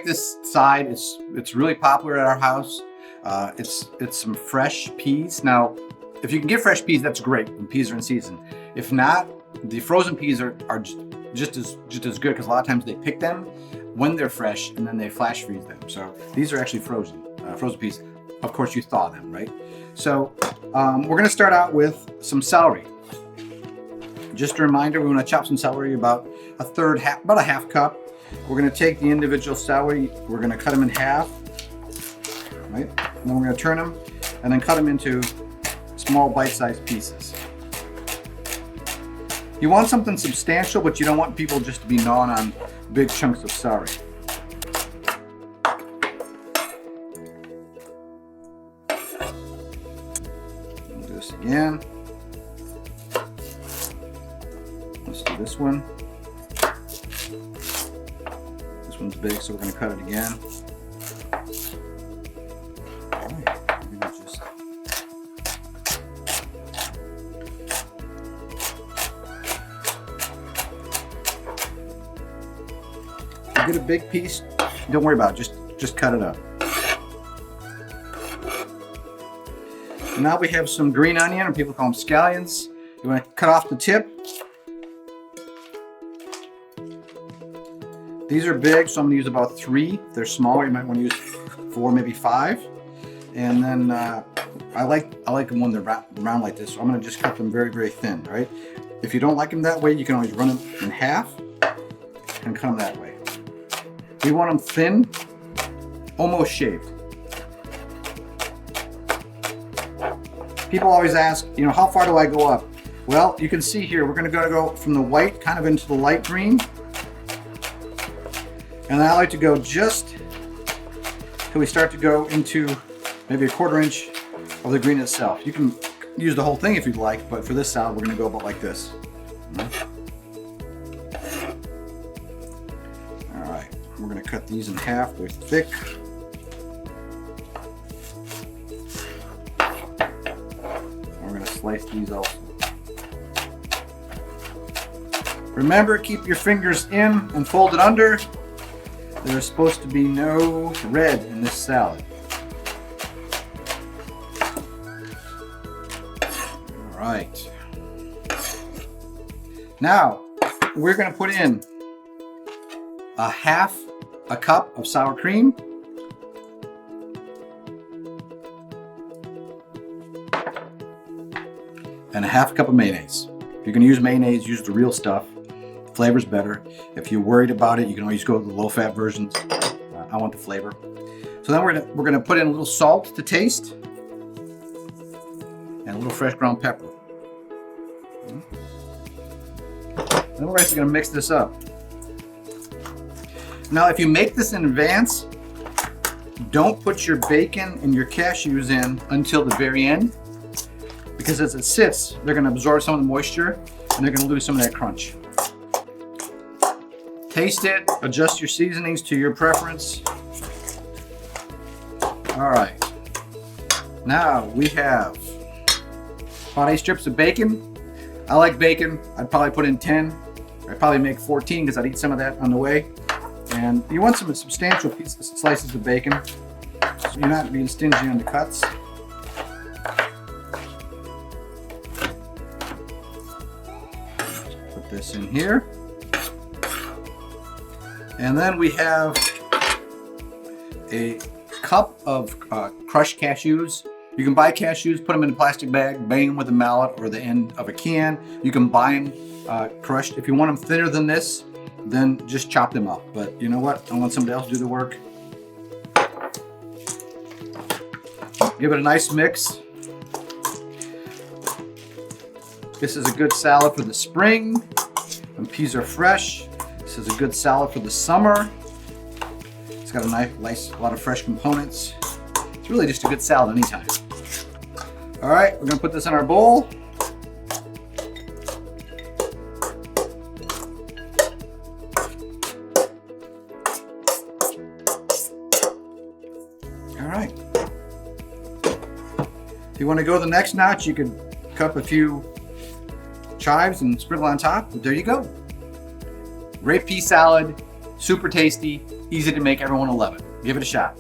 this side. It's really popular at our house. It's some fresh peas. Now, if you can get fresh peas, that's great when peas are in season. If not, the frozen peas are just as good, because a lot of times they pick them when they're fresh and then they flash freeze them. So these are actually frozen peas. Of course, you thaw them, right? So we're gonna start out with some celery. Just a reminder, we want to chop some celery about about a half cup. We're gonna take the individual celery, we're gonna cut them in half, right? And then we're gonna turn them and then cut them into small bite-sized pieces. You want something substantial, but you don't want people just to be gnawing on big chunks of celery. Do this again. Let's do this one. This one's big, so we're going to cut it again. All right. Get a big piece, don't worry about it, just cut it up. And now we have some green onion, or people call them scallions. You want to cut off the tip. These are big, so I'm going to use about 3. If they're smaller, you might want to use 4, maybe 5. And then I like them when they're round like this, so I'm going to just cut them very, very thin, right? If you don't like them that way, you can always run them in half and cut them that way. We want them thin, almost shaved. People always ask, how far do I go up? Well, you can see here, we're going to go from the white kind of into the light green. And I like to go just till we start to go into maybe a 1/4 inch of the green itself. You can use the whole thing if you'd like, but for this salad, we're going to go about like this. All right, we're going to cut these in half. They're thick. We're going to slice these also. Remember, keep your fingers in and fold it under. There's supposed to be no red in this salad. All right. Now, we're going to put in a 1/2 cup of sour cream. And a 1/2 cup of mayonnaise. If you're going to use mayonnaise, use the real stuff. Flavor's better. If you're worried about it, you can always go to the low-fat versions. I want the flavor. So then we're gonna put in a little salt to taste, and a little fresh ground pepper. Then we're actually gonna mix this up. Now, if you make this in advance, don't put your bacon and your cashews in until the very end, because as it sits, they're gonna absorb some of the moisture and they're gonna lose some of that crunch. Taste it, adjust your seasonings to your preference. All right, now we have about 8 strips of bacon. I like bacon. I'd probably put in 10. I'd probably make 14 because I'd eat some of that on the way. And you want some substantial slices of bacon, so you're not being stingy on the cuts. Put this in here. And then we have a cup of crushed cashews. You can buy cashews, put them in a plastic bag, bang them with a mallet or the end of a can. You can buy them crushed. If you want them thinner than this, then just chop them up. But you know what? I want somebody else to do the work. Give it a nice mix. This is a good salad for the spring when peas are fresh. This is a good salad for the summer. It's got a nice, lot of fresh components. It's really just a good salad anytime. All right, we're gonna put this in our bowl. All right. If you want to go the next notch, you could cut a few chives and sprinkle on top. There you go. Great pea salad, Super tasty, easy to make, everyone will love it. Give it a shot.